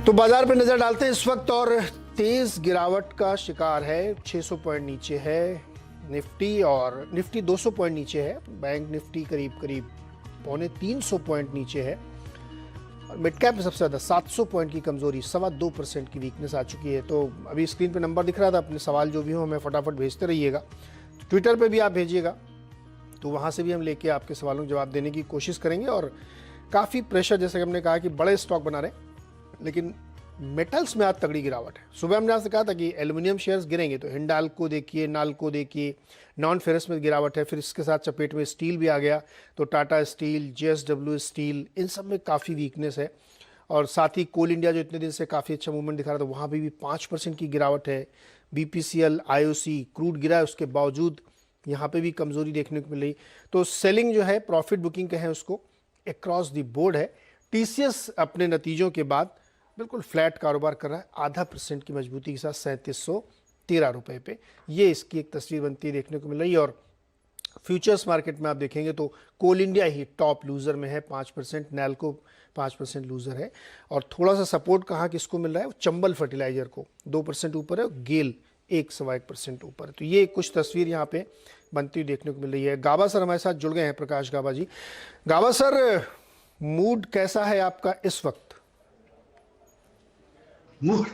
तो बाजार पे नजर डालते हैं इस वक्त और तेज गिरावट का शिकार है। 600 पॉइंट नीचे है निफ्टी और निफ्टी 200 पॉइंट नीचे है। बैंक निफ्टी करीब करीब 350 पॉइंट नीचे है और मिड कैप में सबसे ज्यादा 700 पॉइंट की कमजोरी, 2.25% की वीकनेस आ चुकी है। तो अभी स्क्रीन पे नंबर दिख रहा था, अपने सवाल जो भी हो हमें फटाफट भेजते रहिएगा। ट्विटर पे भी आप भेजिएगा तो वहाँ से भी हम लेके आपके सवालों के जवाब देने की कोशिश करेंगे। और काफ़ी प्रेशर, जैसे कि हमने कहा कि बड़े स्टॉक बना रहे, लेकिन मेटल्स में आज तगड़ी गिरावट है। सुबह हमने आपसे कहा था कि एल्युमिनियम शेयर्स गिरेंगे, तो हिंडाल्को देखिए, नाल्को देखिए, नॉन फेरस में गिरावट है। फिर इसके साथ चपेट में स्टील भी आ गया, तो टाटा स्टील, JSW स्टील, इन सब में काफ़ी वीकनेस है। और साथ ही कोल इंडिया जो इतने दिन से काफ़ी अच्छा मूवमेंट दिखा रहा था, वहाँ भी 5% की गिरावट है। BPCL, IOC, क्रूड गिरा है, उसके बावजूद यहाँ पे भी कमजोरी देखने को मिल रही। तो सेलिंग जो है, प्रॉफिट बुकिंग कहें उसको, अक्रॉस द बोर्ड है। TCS अपने नतीजों के बाद बिल्कुल फ्लैट कारोबार कर रहा है, 0.5% की मजबूती के साथ 3713 रुपए पे। ये इसकी एक तस्वीर बनती देखने को मिल रही है। और फ्यूचर्स मार्केट में आप देखेंगे तो कोल इंडिया ही टॉप लूजर में है, 5%, नैल्को 5% लूजर है। और थोड़ा सा सपोर्ट कहाँ किसको मिल रहा है, वो चंबल फर्टिलाइजर को 2% ऊपर है, गेल 1.25% ऊपर है। तो ये कुछ तस्वीर यहाँ पे बनती हुई देखने को मिल रही है। गाबा सर हमारे साथ जुड़ गए हैं, प्रकाश गाबा जी। गाबा सर, मूड कैसा है आपका इस वक्त? मूड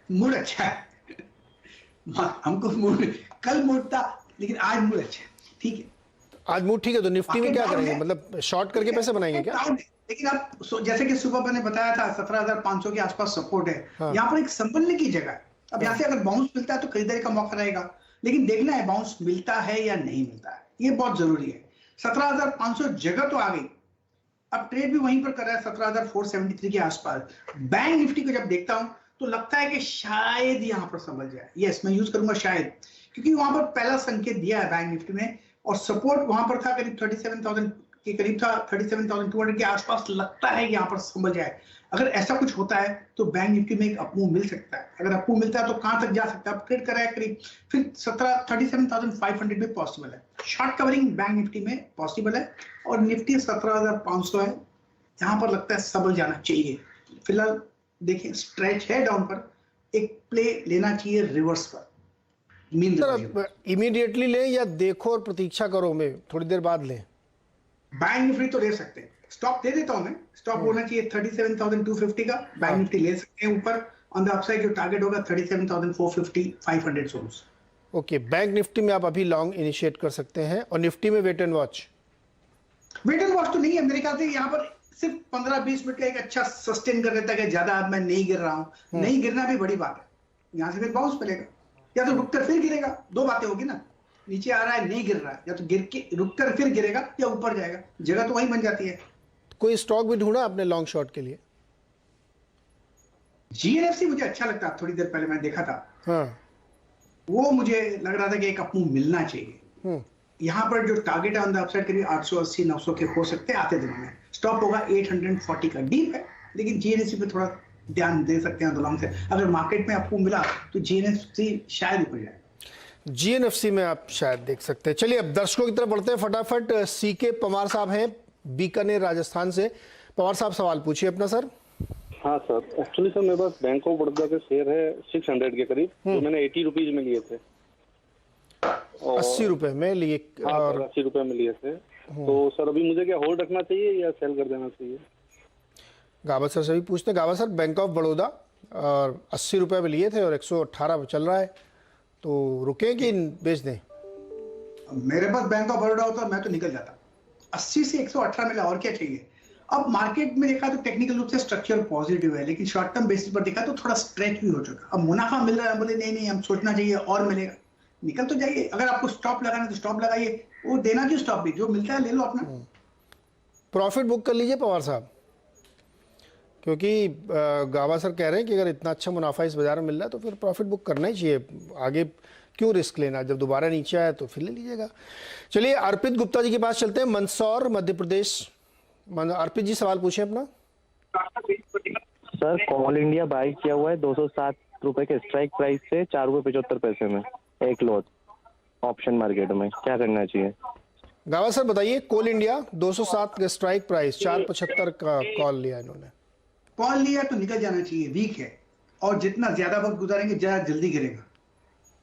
मूड अच्छा है। हमको मूड, कल मूड था लेकिन आज मूड अच्छा है, ठीक है। आज मूड ठीक है, तो निफ्टी में क्या करेंगे, मतलब शॉर्ट करके पैसे बनाएंगे क्या? लेकिन आप जैसे कि सुबह मैंने बताया था 17,500 के आसपास सपोर्ट है। हाँ। यहाँ पर एक संभलने की जगह है। अब यहाँ से अगर बाउंस मिलता है तो खरीदारी का मौका रहेगा, लेकिन देखना है बाउंस मिलता है या नहीं मिलता है, ये बहुत जरूरी है। 17,500 जगह तो आ गई, अब ट्रेड भी वहीं पर कर रहा है 17,473 के आसपास। बैंक निफ्टी को जब देखता हूं तो लगता है कि शायद यहां पर समझ जाए। यस, मैं यूज करूंगा शायद, क्योंकि वहां पर पहला संकेत दिया है बैंक निफ्टी में, और सपोर्ट वहां पर था करीब 37,000 के करीब था, 37,200 के आसपास। लगता है कि यहां पर समझ जाए। अगर ऐसा कुछ होता है तो बैंक निफ्टी में एक अपमूव मिल सकता है। अगर अपमूव मिलता है तो कहां तक जा सकता है, ट्रेड कर रहा है करीब, फिर 37,500 में पॉसिबल है। शॉर्ट कवरिंग बैंक निफ्टी में पॉसिबल है, और निफ्टी 17,500 है, यहां पर लगता है समझ जाना चाहिए। फिलहाल देखिए स्ट्रेच है डाउन पर, एक प्ले लेना चाहिए रिवर्स पर। इमीडिएटली लें या देखो और प्रतीक्षा करो में थोड़ी देर बाद लें? बैंक निफ्टी तो ले सकते हैं, स्टॉप दे देता हूं मैं। स्टॉप होना चाहिए 37,250 का। बैंक निफ्टी ले सकते हैं ऊपर, ऑन द अपसाइड जो टारगेट होगा 37,450, 500 जोन्स। ओके, बैंक निफ्टी में आप अभी लॉन्ग इनिशिएट कर सकते हैं, और निफ्टी में wait and watch. Wait and watch तो नहीं है मेरे ख्याल से। यहाँ पर सिर्फ 15-20 मिनट का एक अच्छा सस्टेन कर देता है कि ज्यादा अब मैं नहीं गिर रहा हूं। नहीं गिरना भी बड़ी बात है। यहाँ से फिर बाउंस मिलेगा, या तो रुककर फिर गिरेगा। दो बातें होगी ना, नीचे आ रहा है नहीं गिर रहा है, या तो गिर के रुककर फिर गिरेगा या ऊपर जाएगा। जगह तो वही बन जाती है। कोई स्टॉक भी ढूंढा आपने लॉन्ग शॉट के लिए? GNFC मुझे अच्छा लगता है, थोड़ी देर पहले मैंने देखा था। हाँ। वो मुझे लग रहा था कि एक अपमूव मिलना चाहिए। यहाँ पर जो टारगेट है ऑन द अपसाइड करीब 880-900 के हो सकते हैं आते दिनों में। स्टॉप होगा 840 का, डीप है, लेकिन GNFC पे थोड़ा ध्यान दे सकते हैं लॉन्ग से। अगर मार्केट में आपको मिला तो GNFC शायद ऊपर जाए। GNFC में आप शायद देख सकते हैं। चलिए अब दर्शकों की तरफ बढ़ते हैं फटाफट। CK पवार साहब हैं बीकानेर राजस्थान से। पवार साहब सवाल पूछिए अपना सर। हाँ सर, एक्चुअली सर मेरे पास बैंक ऑफ बड़ौदा के शेयर है 600 के करीब, जो मैंने 80 रुपीज में लिए थे। 80 रुपए में लिए? हाँ और 80 रुपए में लिए थे। तो सर अभी मुझे क्या होल्ड रखना चाहिए या सेल कर देना चाहिए? गावत सर से भी पूछते हैं। गावत सर, बैंक ऑफ बड़ौदा और 80 रुपए में लिए थे और 118 पे चल रहा है, तो रुके कि बेच दें? मेरे पास बैंक ऑफ बड़ौदा होता मैं तो निकल जाता। 80 से 118 मिला, और क्या चाहिए। अब मार्केट में देखा तो टेक्निकल रूप से स्ट्रक्चर पॉजिटिव है, लेकिन शॉर्ट टर्म बेसिस पर देखा तो थोड़ा स्ट्रेच भी हो चुका। अब मुनाफा मिल रहा है, बोले नहीं हम सोचना चाहिए और मिलेगा, निकल तो जाइए। अगर आपको स्टॉप लगाना तो स्टॉप लगाइए, वो देना क्यों स्टॉप भी, जो मिलता है ले लो अपना। प्रॉफिट बुक कर लीजिए पवार साहब, क्योंकि गावा सर कह रहे हैं कि अगर इतना अच्छा मुनाफा इस बाजार में मिल रहा है तो फिर प्रॉफिट बुक करना ही चाहिए। आगे क्यों रिस्क लेना, जब दोबारा नीचे आए तो फिर ले लीजिएगा। चलिए अर्पित गुप्ता जी के पास चलते हैं, मंदसौर मध्य प्रदेश। अर्पित जी सवाल पूछें अपना। सर कॉल इंडिया बाई किया हुआ है 207 रुपए के स्ट्राइक प्राइस से 4.75 रुपए में एक लॉट ऑप्शन मार्केट में, क्या करना चाहिए? गावा सर बताइए। कोल इंडिया 207 का स्ट्राइक प्राइस, 4.75 का कॉल लिया इन्होंने। कॉल लिया तो निकल जाना चाहिए, वीक है और जितना ज्यादा वक्त गुजारेंगे ज्यादा जल्दी गिरेगा।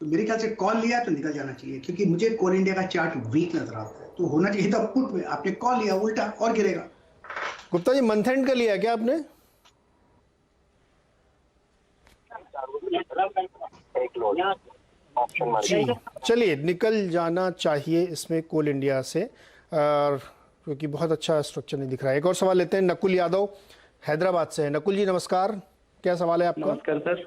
तो मेरे ख्याल से कॉल लिया तो निकल जाना चाहिए, क्योंकि मुझे कोल इंडिया का चार्ट वीक नजर आता है। तो होना चाहिए था पुट में, आपने कॉल लिया उल्टा और गिरेगा। गुप्ता जी मंथ एंड का लिया क्या आपने? जी चलिए, निकल जाना चाहिए इसमें कोल इंडिया से, और क्योंकि बहुत अच्छा स्ट्रक्चर नहीं दिख रहा है। एक और सवाल लेते हैं, नकुल यादव हैदराबाद से है। नकुल जी नमस्कार, क्या सवाल है आपका? नमस्कार सर।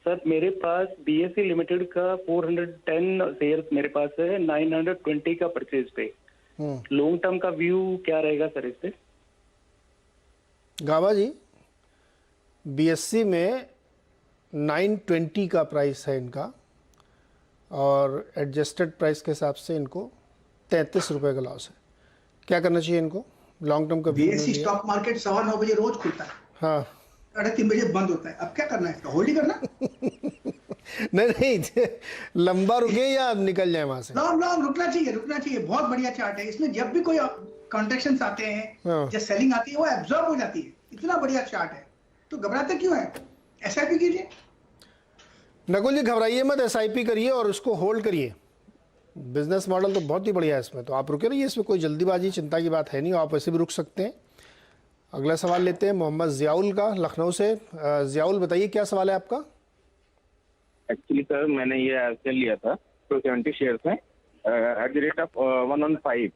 सर मेरे पास बीएसई लिमिटेड का 410 शेयर मेरे पास है, 920 का परचेज पे। लॉन्ग टर्म का व्यू क्या रहेगा सर इस पे? गावा जी, बीएससी में 920 का प्राइस है इनका, और एडजस्टेड प्राइस के हिसाब से इनको 33 रुपए का लॉस है। क्या करना चाहिए इनको? लॉन्ग टर्म का व्यू? बीएसई स्टॉक मार्केट 9:15 बजे रोज खुलता है, हाँ 3:30 बजे बंद होता है। अब क्या करना है, इसका होल्ड ही करना। नहीं लंबा रुके या निकल जाए वहां से? लॉन्ग लॉन्ग रुकना चाहिए, रुकना चाहिए। बहुत बढ़िया चार्ट है, इसमें जब भी कोई कॉन्ट्रैक्शंस आते हैं या सेलिंग आती है वो एब्जॉर्ब हो जाती है। इतना बढ़िया चार्ट है, तो घबराते क्यों है? एसआईपी कीजिए। नकुल जी घबराइए मत, एसआईपी करिए और उसको होल्ड करिए। बिजनेस मॉडल तो बहुत ही बढ़िया है इसमें, तो आप रुके रहिए, इसमें कोई जल्दीबाजी चिंता की बात है नहीं, आप ऐसे भी रुक सकते हैं। अगला सवाल लेते हैं मोहम्मद जियाउल का, लखनऊ से। जियाउल बताइए क्या सवाल है आपका? एक्चुअली सर मैंने ये एयरसेल लिया था 270 शेयर्स में एट द रेट ऑफ 115।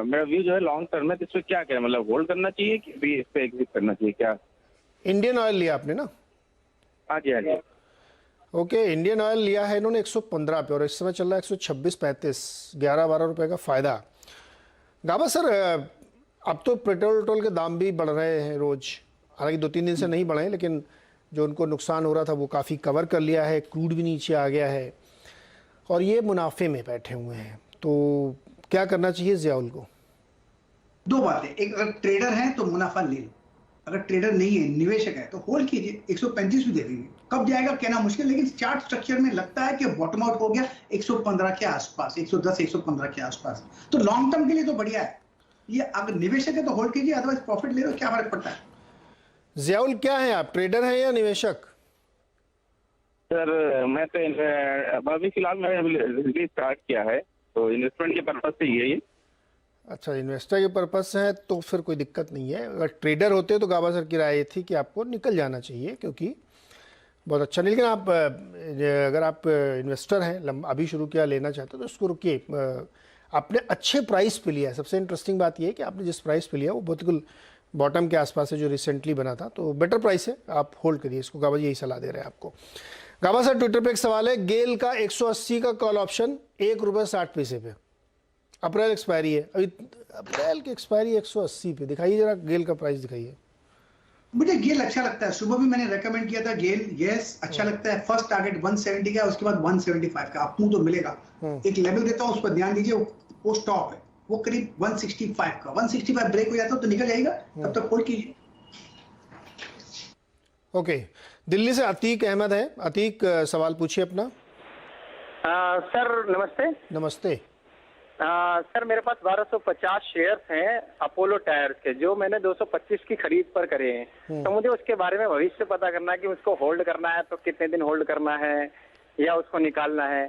मेरा व्यू जो है लॉन्ग टर्म में, तो इसमें क्या करें, मतलब होल्ड करना चाहिए कि भी इस पे एग्जिट करना चाहिए क्या? इंडियन ऑयल लिया आपने ना? हाँ जी हाँ जी। ओके, इंडियन ऑयल लिया है इन्होंने 115 पे, और इस समय चल रहा है 126.35, 11-12 रुपए का फायदा। गाबा सर, अब तो पेट्रोल के दाम भी बढ़ रहे हैं रोज, हालांकि 2-3 दिन से नहीं बढ़े हैं, लेकिन जो उनको नुकसान हो रहा था वो काफ़ी कवर कर लिया है, क्रूड भी नीचे आ गया है और ये मुनाफे में बैठे हुए हैं, तो क्या करना चाहिए जियाउल को? दो बातें, एक अगर ट्रेडर हैं तो मुनाफा ले लो, अगर ट्रेडर नहीं है निवेशक है तो होल्ड कीजिए। 135 भी दे देंगे, कब जाएगा कहना मुश्किल, लेकिन चार्ट स्ट्रक्चर में लगता है कि बॉटम आउट हो गया 115 के आसपास, 110 115 के आसपास। तो लॉन्ग टर्म के लिए तो बढ़िया है ये। अगर निवेशक है तो होल्ड कीजिए, अदरवाइज प्रॉफिट ले लो, क्या फर्क पड़ता है। जियाउल क्या है आप, ट्रेडर हैं या निवेशक? सर मैं तो अभी फिलहाल मैंने स्टार्ट किया है, तो इन्वेस्टमेंट के पर्पज से ही है ये। अच्छा, इन्वेस्टर के पर्पज से है तो फिर कोई दिक्कत नहीं है। अगर ट्रेडर होते तो गाबा सर की राय ये थी कि आपको निकल जाना चाहिए, क्योंकि बहुत अच्छा नहीं। लेकिन आप अगर आप इन्वेस्टर हैं, अभी शुरू किया, लेना चाहते हो तो उसको रुकिए। आपने अच्छे प्राइस पे लिया है, सबसे इंटरेस्टिंग बात ये है कि आपने जिस प्राइस पे लिया वो बिल्कुल बॉटम के आसपास है जो रिसेंटली बना था, तो बेटर प्राइस है, आप होल्ड करिए इसको। गाबा जी यही सलाह दे रहे हैं आपको। गाबा सर ट्विटर पे एक सवाल है, गेल का 180 का कॉल ऑप्शन ₹1.60 पे, अप्रैल एक्सपायरी है, अभी अप्रैल की एक्सपायरी 180 पे, दिखाइए जरा गेल का प्राइस दिखाइए। मुझे गेल अच्छा लगता है, सुबह भी मैंने रेकमेंड किया था गेल, यस अच्छा लगता है। फर्स्ट टारगेट 170 का, उसके बाद 175 का आपको तो मिलेगा। एक लेवल देता हूं, उस पर ध्यान दीजिए, वो स्टॉप है, वो करीब 165 का, 165 ब्रेक हो जाता तो निकल जाएगा, तब तक होल्ड कीजिए। ओके, दिल्ली से अतीक अहमद है। अतीक सवाल पूछिए अपना। सर नमस्ते। नमस्ते। सर मेरे पास 1250 शेयर्स हैं अपोलो टायर्स के, जो मैंने 225 की खरीद पर करे हैं। तो मुझे उसके बारे में भविष्य पता करना है कि उसको होल्ड करना है तो कितने दिन होल्ड करना है या उसको निकालना है,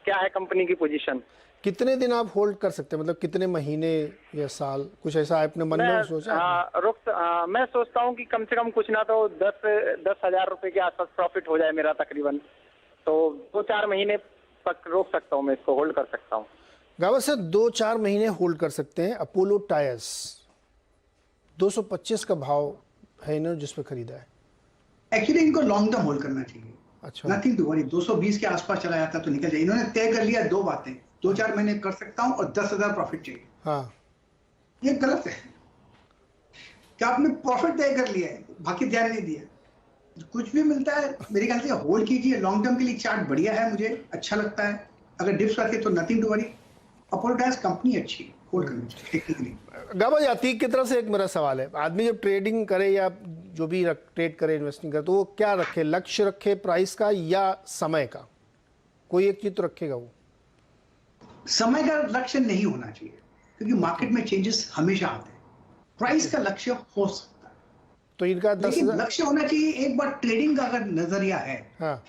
क्या है कंपनी की पोजीशन? कितने दिन आप होल्ड कर सकते हैं, मतलब कितने महीने या साल, कुछ ऐसा आपने मन में सोचा? मैं सोचता हूँ कि कम से कम कुछ ना तो 10,000 रुपए के आसपास प्रॉफिट हो जाए मेरा तकरीबन, तो 2-4 महीने तक रोक सकता हूँ मैं इसको, होल्ड कर सकता हूँ। गावा सर 2-4 महीने होल्ड कर सकते हैं। अपोलो टायर्स 225 का भाव है इन्होंने जिस पे खरीदा है। एक्चुअली इनको लॉन्ग टर्म होल्ड करना चाहिए। अच्छा, नथिंग टू वरी, 220 के आसपास चला जाता तो निकल जाए। इन्होंने तय कर लिया दो बातें, 2-4 महीने कर सकता हूं और 10,000 प्रॉफिट चाहिए। हाँ, ये गलत है कि आपने प्रॉफिट तय कर लिया है, बाकी ध्यान नहीं दिया। कुछ भी मिलता है मेरे ख्याल से होल्ड कीजिए, लॉन्ग टर्म के लिए चार्ट बढ़िया है, मुझे अच्छा लगता है। अगर डिप्स आती है तो nothing to worry, Apollo Tyres company अच्छी है, होल्ड करनी चाहिए टेक्निकली। गावा जी अतीक की तरफ से एक मेरा सवाल है, आदमी जब ट्रेडिंग करे या जो भी ट्रेड करे, इन्वेस्टिंग करे, तो वो क्या रखे, लक्ष्य रखे प्राइस का या समय का? कोई एक चीज तो रखेगा वो। समय का लक्ष्य नहीं होना चाहिए, क्योंकि मार्केट में चेंजेस हमेशा आते हैं। प्राइस का लक्ष्य हो सकता है, तो इनका 10,000। लेकिन लक्ष्य होना चाहिए, एक बार ट्रेडिंग का अगर नजरिया है हाँ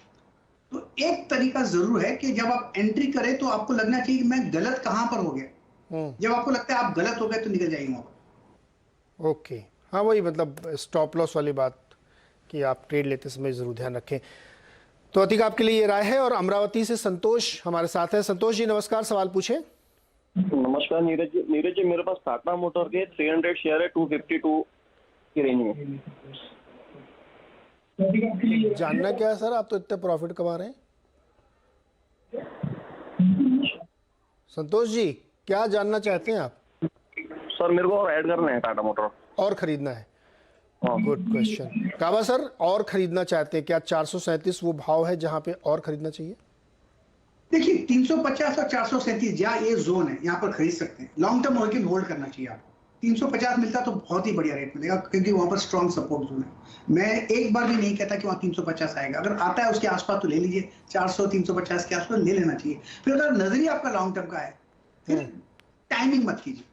तो एक तरीका जरूर है कि जब आप एंट्री करें तो आपको लगना चाहिए कि मैं गलत कहां पर हो गया। जब आपको लगता है आप गलत हो गए तो निकल जाइए वहां पर। ओके, हाँ वही मतलब स्टॉप लॉस वाली बात कि आप ट्रेड लेते समय जरूर ध्यान रखें। तो अतिक आपके लिए ये राय है। और अमरावती से संतोष हमारे साथ है। संतोष जी नमस्कार, सवाल पूछे। नमस्कार नीरज जी, मेरे पास टाटा मोटर के 300 शेयर है 252 की रेंज में। जानना क्या है सर, आप तो इतने प्रॉफिट कमा रहे हैं। संतोष जी क्या जानना चाहते हैं आप? सर मेरे को ऐड करना है टाटा मोटर। और खरीदना है, गुड क्वेश्चन। काबा सर और खरीदना चाहते हैं क्या? 437 वो भाव है जहां पे और खरीदना चाहिए? देखिए 350 और 437 जहाँ ये जोन है, यहाँ पर खरीद सकते हैं। लॉन्ग टर्म होल्डिंग होल्ड करना चाहिए आपको। 350 मिलता तो बहुत ही बढ़िया रेट मिलेगा, क्योंकि वहां पर स्ट्रॉन्ग सपोर्ट जोन है। मैं एक बार भी नहीं कहता कि वहां 350 आएगा, अगर आता है उसके आसपास तो ले लीजिए। 400 350 के आसपास ले लेना चाहिए। फिर अगर नजरिया आपका लॉन्ग टर्म का है फिर टाइमिंग मत कीजिए,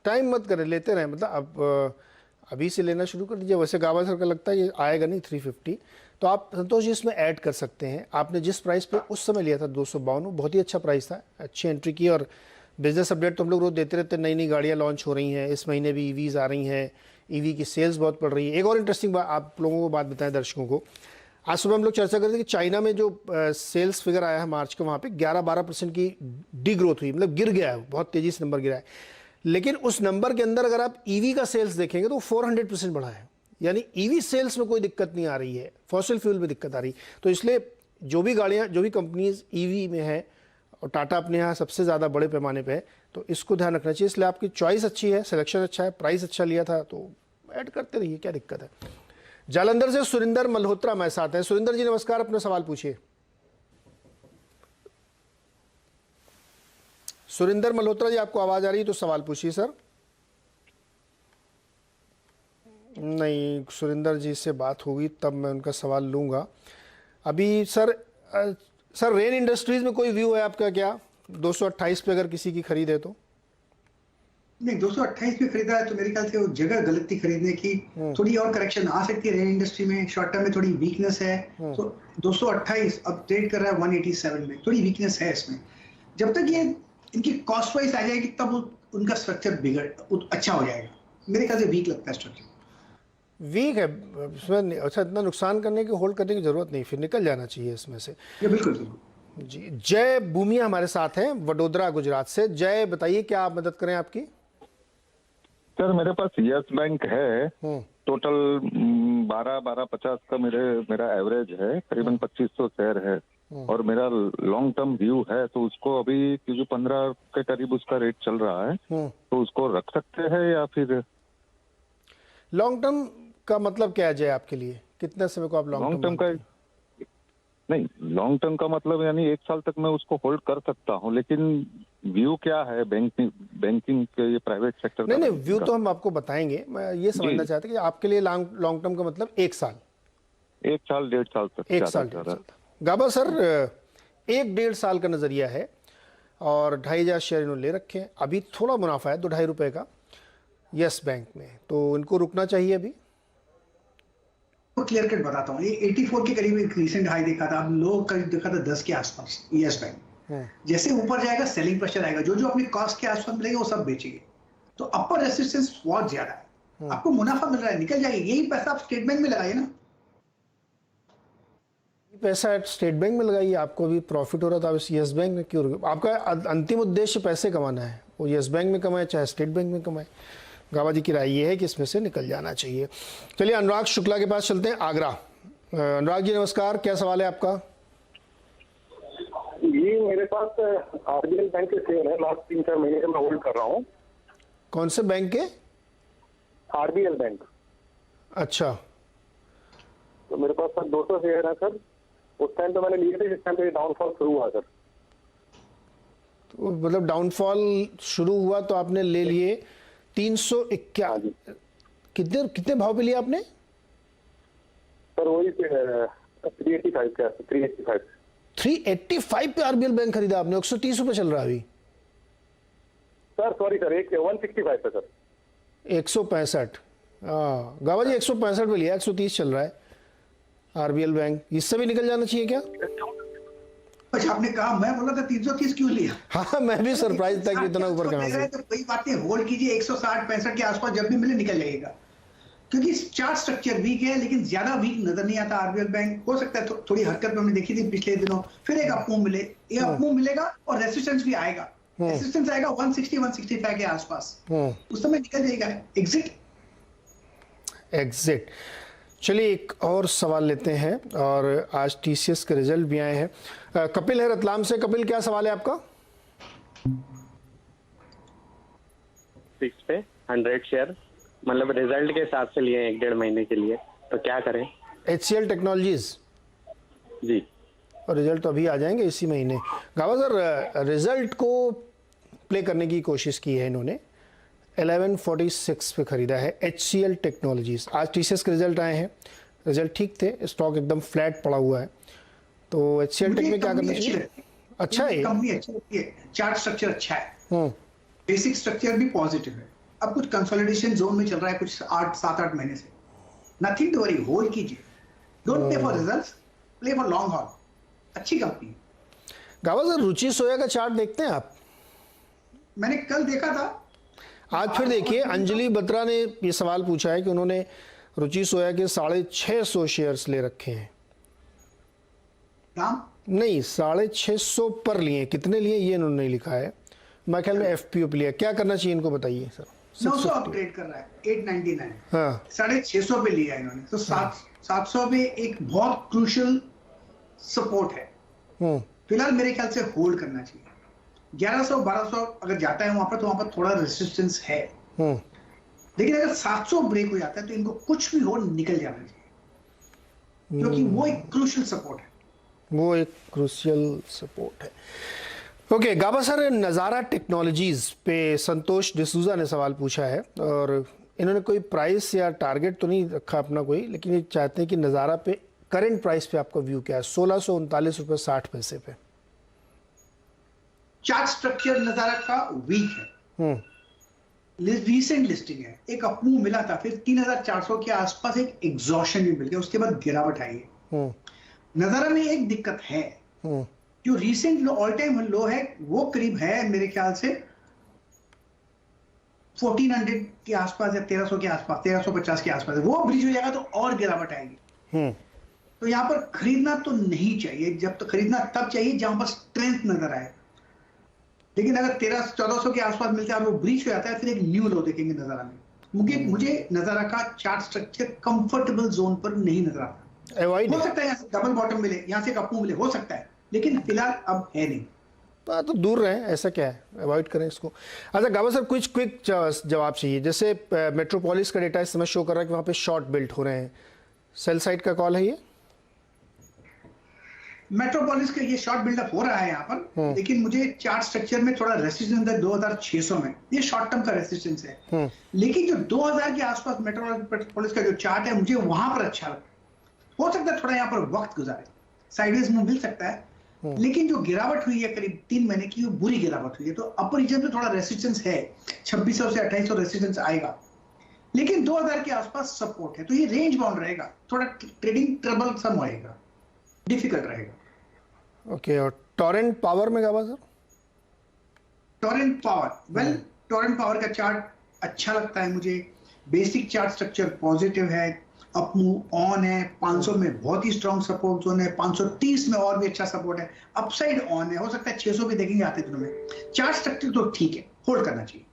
टाइम मत करें, लेते रहे। मतलब अब अभी से लेना शुरू कर दीजिए। वैसे गावा सर का लगता है ये आएगा नहीं 350, तो आप संतोष जी इसमें ऐड कर सकते हैं। आपने जिस प्राइस पे उस समय लिया था 252, बहुत ही अच्छा प्राइस था, अच्छी एंट्री की। और बिजनेस अपडेट तो हम लोग रोज देते रहते हैं, नई नई गाड़ियाँ लॉन्च हो रही हैं, इस महीने भी ईवीज आ रही हैं, ईवी की सेल्स बहुत बढ़ रही है। एक और इंटरेस्टिंग बात आप लोगों को बात बताएं दर्शकों को, आज सुबह हम लोग चर्चा कर रहे थे कि चाइना में जो सेल्स फिगर आया है मार्च का, वहाँ पे 11-12% की डी ग्रोथ हुई, मतलब गिर गया है, बहुत तेजी से नंबर गिरा है। लेकिन उस नंबर के अंदर अगर आप ईवी का सेल्स देखेंगे तो 400% बढ़ा है, यानी ईवी सेल्स में कोई दिक्कत नहीं आ रही है, फॉसिल फ्यूल में दिक्कत आ रही। तो इसलिए जो भी गाड़ियाँ, जो भी कंपनीज ईवी में है, और टाटा अपने यहाँ सबसे ज़्यादा बड़े पैमाने पे है, तो इसको ध्यान रखना चाहिए। इसलिए आपकी चॉइस अच्छी है, सिलेक्शन अच्छा है, प्राइस अच्छा लिया था, तो ऐड करते रहिए, क्या दिक्कत है। जालंधर से सुरिंदर मल्होत्रा हमारे साथ हैं। सुरिंदर जी नमस्कार, अपना सवाल पूछिए। सुरिंदर मल्होत्रा जी आपको आवाज आ रही है तो सवाल पूछिए सर। नहीं, सुरिंदर जी से बात होगी तब मैं उनका सवाल लूंगा। अभी सर रेन इंडस्ट्रीज में कोई व्यू है आपका क्या? 228 पे अगर किसी की खरीद है तो? नहीं, 228 पे खरीदा है तो मेरे ख्याल से वो जगह गलत थी खरीदने की। थोड़ी और करेक्शन आ सकती है रेन इंडस्ट्री में, शॉर्ट टर्म में थोड़ी वीकनेस है। तो 228 अब ट्रेड कर रहा है 187 में, थोड़ी वीकनेस है इसमें। जब तक ये इनकी कॉस्ट वाइज आ जाएगी तब उनका स्ट्रक्चर अच्छा हो जाएगा। मेरे ख्याल से वीक लगता है स्ट्रक्चर, वीक है इसमें। अच्छा, इतना नुकसान करने की, होल्ड करने की जरूरत नहीं, फिर निकल जाना चाहिए इसमें से। बिल्कुल बिल्कुल जी। जय भूमिया हमारे साथ हैं वडोदरा गुजरात से। जय बताइए क्या आप मदद करें आपकी? सर मेरे पास यस बैंक है, टोटल 12-50 का मेरा एवरेज है, करीबन 2500 शेयर है, और मेरा लॉन्ग टर्म व्यू है। तो उसको अभी क्योंकि 15 के करीब उसका रेट चल रहा है, तो उसको रख सकते हैं या फिर? लॉन्ग टर्म का मतलब क्या है जय आपके लिए? कितने समय को आप लॉन्ग टर्म का? नहीं, लॉन्ग टर्म का मतलब यानी 1 साल तक मैं उसको होल्ड कर सकता हूँ, लेकिन व्यू क्या है बैंकिंग के, ये प्राइवेट सेक्टर? नहीं, व्यू तो हम आपको बताएंगे। मैं ये समझना चाहता कि आपके लिए लॉन्ग टर्म का मतलब 1 साल, 1 साल 1.5 साल तक? 1 साल 1.5 साल। गाबा सर 1-1.5 साल का नजरिया है और 2,500 शेयर इन्होंने ले रखे हैं। अभी थोड़ा मुनाफा है, 2-2.5 रुपए का यस बैंक में, तो इनको रुकना चाहिए अभी? तो क्लियर कट बताता हूँ, ये 84 के करीब एक रिसेंट हाई देखा था, अब लो करीब देखा था 10 के आसपास यस बैंक। जैसे ऊपर जाएगा सेलिंग प्रेशर आएगा, जो अपनी कॉस्ट के आसपास मिलेगा वो सब बेचेंगे। तो अपर रेसिस्टेंस बहुत ज्यादा है, आपको मुनाफा मिल रहा है, निकल जाएगी। यही पैसा आप स्टेट बैंक में लगाइए ना। पैसा स्टेट बैंक में लगाइए, आपको भी प्रॉफिट हो रहा था, अब यस बैंक में क्यों? आपका अंतिम उद्देश्य पैसे कमाना है, वो यस बैंक में कमाए चाहे स्टेट बैंक में कमाए। गावा जी की राय ये है कि इसमें से निकल जाना चाहिए। चलिए अनुराग शुक्ला के पास चलते हैं, आगरा। अनुराग जी नमस्कार, क्या सवाल है आपका? जी मेरे पास आरबीएल बैंक के शेयर है, लास्ट 3-4 महीने से मैं होल्ड कर रहा हूँ। कौन से बैंक के? RBL bank. अच्छा, तो मेरे पास सर 200 शेयर है सर। उस टाइम तो मैंने लिए थे जिस टाइम पे डाउनफॉल शुरू हुआ सर। तो मतलब डाउनफॉल शुरू हुआ तो आपने ले लिए 351। कितने भाव पे लिया आपने सर? वही 385 का, 385 पे आरबीएल बैंक खरीदा आपने? 130 रुपए चल रहा है अभी सर। सॉरी सर, 165 पे सर। 165। गावा जी 165 पे लिया, 130 चल रहा है आरबीएल बैंक, इससे भी निकल जाना चाहिए क्या? अच्छा आपने कहा, मैं बोला था 330 क्यों लिया? हाँ मैं भी सरप्राइज था कि इतना ऊपर कहां से। तो कोई बात नहीं, होल्ड कीजिए 160-65 के आसपास, जब भी मिले निकल जाएगा, क्योंकि चार्ट स्ट्रक्चर वीक है, लेकिन ज्यादा वीक नजर नहीं आता आरबीएल बैंक। हो सकता है थोड़ी हरकत हमने देखी थी पिछले दिनों, फिर एक अपमूव मिले, ये अपमूव मिलेगा और रेसिस्टेंस भी आएगा, रेसिस्टेंस आएगा 160-165 के आसपास, उस समय निकल जाएगा। एग्जिट। चलिए एक और सवाल लेते हैं, और आज टीसीएस के रिजल्ट भी आए हैं। कपिल है रतलाम से। कपिल क्या सवाल है आपका? 6 पे 100 शेयर, मतलब रिजल्ट के हिसाब से लिए 1-1.5 महीने के लिए, तो क्या करें? HCL टेक्नोलॉजीज जी, और रिजल्ट तो अभी आ जाएंगे इसी महीने। गावा सर रिजल्ट को प्ले करने की कोशिश की है इन्होंने, 1146 पे खरीदा है HCL टेक्नोलॉजीज। आज टीसीएस के रिजल्ट आए हैं, रिजल्ट ठीक थे, स्टॉक एकदम फ्लैट पड़ा हुआ है, तो HCL टेक में क्या करना चाहिए? अच्छा है, कंपनी अच्छी है, चार्ट स्ट्रक्चर अच्छा है, बेसिक स्ट्रक्चर भी पॉजिटिव है। अब कुछ कंसोलिडेशन जोन में चल रहा है कुछ 7-8 महीने से, नथिंग टू वरी, होल्ड कीजिए, don't play for results, play for long haul, अच्छी कंपनी। गावा सर रुचि सोया का चार्ट देखते हैं आप? मैंने कल देखा था, आज फिर देखिए। अंजलि बत्रा ने ये सवाल पूछा है कि उन्होंने रुचि सोया के 650 शेयर्स ले रखे हैं। दाम नहीं, 650 पर लिए, कितने लिए ये इन्होंने नहीं लिखा है, मैं ख्याल में एफपीओ पे लिया। क्या करना चाहिए इनको बताइए सर? 900 अपग्रेड कर रहा है, 899, हाँ 650 पे लिया इन्होंने, तो 700 पे एक बहुत क्रूशियल सपोर्ट है। फिलहाल मेरे ख्याल से होल्ड करना चाहिए। 1100-1200 अगर जाता है वहां पर, तो वहां पर थोड़ा रेसिस्टेंस है, लेकिन अगर 700 ब्रेक हो जाता है तो इनको कुछ भी हो निकल जाना चाहिए, क्योंकि वो एक क्रूशियल सपोर्ट है। वो एक क्रूशियल सपोर्ट है। ओके गाबा सर, नज़ारा टेक्नोलॉजीज पे संतोष डिसूजा ने सवाल पूछा है, और इन्होंने कोई प्राइस या टारगेट तो नहीं रखा अपना कोई, लेकिन ये चाहते हैं कि नज़ारा पे करंट प्राइस पे आपका व्यू क्या है? 1639 रुपये 60 पैसे पे। चार्ट स्ट्रक्चर नजारा का वीक है, रीसेंट लिस्टिंग है, एक अपमूव मिला था, फिर 3400 के आसपास एक एग्जॉशन भी मिल गया, उसके बाद गिरावट आई है। नजारा में एक दिक्कत है, जो रीसेंट लो, ऑल टाइम लो है, वो करीब है मेरे ख्याल से 1400 के आसपास या 1300 के आसपास, 1350 के आसपास है। वो ब्रिज हो जाएगा तो और गिरावट आएगी, तो यहां पर खरीदना तो नहीं चाहिए। जब तो खरीदना तब चाहिए जहां पर स्ट्रेंथ नजर आए, लेकिन अगर 1300-1400 के आसपास मिलता है और वो ब्रीच हो जाता है, फिर एक न्यू लो देखेंगे नजारा में। मुझे नजारा का चार्ट स्ट्रक्चर कंफर्टेबल जोन पर नहीं नजर आता। हो सकता है यहाँ से डबल बॉटम मिले, यहाँ से एक अपमूव मिले, हो सकता है, लेकिन फिलहाल अब है नहीं। तो दूर रहें, ऐसा क्या है, अवॉइड करें इसको। अच्छा गाबा सर, कुछ क्विक जवाब चाहिए। जैसे मेट्रोपोलिस का डेटा इस समय शो कर रहा है कि वहाँ पे शॉर्ट बिल्ट हो रहे हैं, सेल साइड का कॉल है ये? मेट्रोपोलिस का ये शॉर्ट बिल्डअप हो रहा है यहाँ पर, लेकिन मुझे चार्ट स्ट्रक्चर में थोड़ा रेसिस्टेंस है 2600 में, ये शॉर्ट टर्म का रेसिस्टेंस है। लेकिन जो 2000 के आसपास मेट्रोपोलिस का जो चार्ट है, मुझे वहां पर अच्छा लगता है। हो सकता है थोड़ा यहाँ पर वक्त गुजारे, साइडवेज मूव मिल सकता है, लेकिन जो गिरावट हुई है करीब 3 महीने की, वो बुरी गिरावट हुई है, तो अपर रीजन में थोड़ा रेसिस्टेंस है, 2600 से 2800 रेसिस्टेंस आएगा, लेकिन 2000 के आसपास सपोर्ट है, तो ये रेंज बाउंड रहेगा, थोड़ा ट्रेडिंग ट्रबल सम रहेगा, डिफिकल्ट रहेगा। ओके, और टोरेंट पावर में गाबा सर? टोरेंट पावर, वेल टोरेंट पावर का चार्ट अच्छा लगता है मुझे, बेसिक चार्ट स्ट्रक्चर पॉजिटिव है, अपमूव ऑन है, 500 में बहुत ही स्ट्रॉन्ग सपोर्ट जोन है, 530 में और भी अच्छा सपोर्ट है, अपसाइड ऑन है, हो सकता है 600 भी देखेंगे आते दिनों में। चार्ट स्ट्रक्चर तो ठीक है, होल्ड करना चाहिए।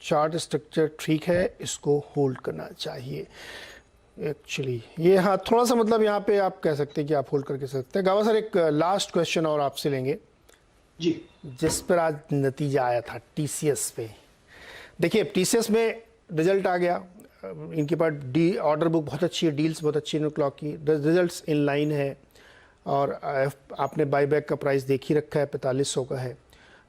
चार्ट स्ट्रक्चर ठीक है, इसको होल्ड करना चाहिए एक्चुअली। ये हाँ थोड़ा सा मतलब यहाँ पे आप कह सकते हैं कि आप होल्ड करके सकते हैं। गावा सर, एक लास्ट क्वेश्चन और आपसे लेंगे जी, जिस पर आज नतीजा आया था टीसीएस पे। देखिए टीसीएस में रिजल्ट आ गया, इनके पास ऑर्डर बुक बहुत अच्छी है, डील्स बहुत अच्छी है, क्लॉक की रिजल्ट्स इन लाइन है, और आपने बाईबैक का प्राइस देख ही रखा है, 4500 का है।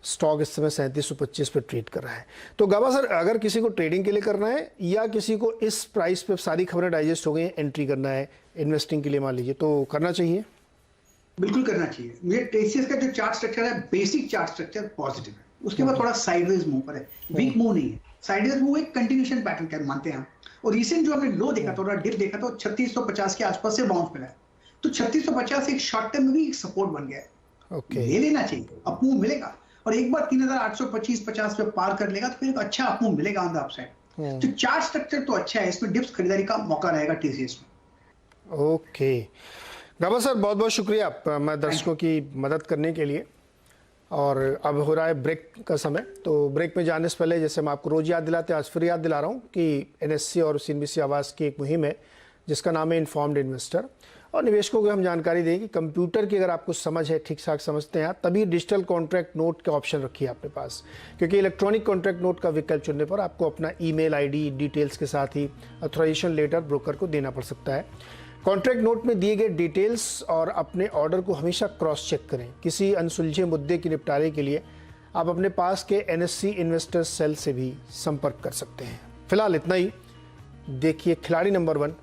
स्टॉक इस समय 3725 पे ट्रेड कर रहा है। तो गाबा सर, अगर किसी को ट्रेडिंग के लिए करना है या किसी को इस प्राइस पे सारी खबरें डाइजेस्ट हो गई एंट्री करना है इन्वेस्टिंग के लिए मान लीजिए, तो करना चाहिए? बिल्कुल करना चाहिए। ये टीसीएस का जो चार्ट स्ट्रक्चर है, बेसिक चार्ट स्ट्रक्चर पॉजिटिव है, उसके बाद थोड़ा साइडवेज मूव पर है, वीक मूव नहीं है, साइडवेज मूव एक कंटिन्यूएशन पैटर्न का मानते हैं हम, और रिसेंट जो हमने लो देखा था, डिप देखा था, 3650 के आसपास से बाउंस मिला है। तो 3650 एक शॉर्ट टर्म में भी एक सपोर्ट बन गया है। ले लेना चाहिए, अपमूव मिलेगा। और एक बार 3825-50 पे पार कर लेगा तो फिर एक अच्छा अपमूव मिलेगा ऑन द अपसाइड। तो चार्ट स्ट्रक्चर तो अच्छा है, इसमें डिप्स खरीदारी का मौका रहेगा टीसीएस में। ओके गाबा सर, बहुत बहुत शुक्रिया मैं दर्शकों की मदद करने के लिए। और अब हो रहा है ब्रेक का समय, तो ब्रेक में जाने से पहले जैसे मैं आपको रोज याद दिलाते हैं, आज फिर याद दिला रहा हूँ कि एनएससी और सीएनबीसी आवास की एक मुहिम है जिसका नाम है इन्फॉर्म्ड इन्वेस्टर। और निवेशकों को हम जानकारी दें कि कंप्यूटर की अगर आपको समझ है, ठीक ठाक समझते हैं आप, तभी डिजिटल कॉन्ट्रैक्ट नोट का ऑप्शन रखिए अपने पास, क्योंकि इलेक्ट्रॉनिक कॉन्ट्रैक्ट नोट का विकल्प चुनने पर आपको अपना ईमेल आईडी डिटेल्स के साथ ही ऑथराइजेशन लेटर ब्रोकर को देना पड़ सकता है। कॉन्ट्रैक्ट नोट में दिए गए डिटेल्स और अपने ऑर्डर को हमेशा क्रॉस चेक करें। किसी अनसुलझे मुद्दे के निपटारे के लिए आप अपने पास के एनएससी इन्वेस्टर्स सेल से भी संपर्क कर सकते हैं। फिलहाल इतना ही। देखिए खिलाड़ी नंबर 1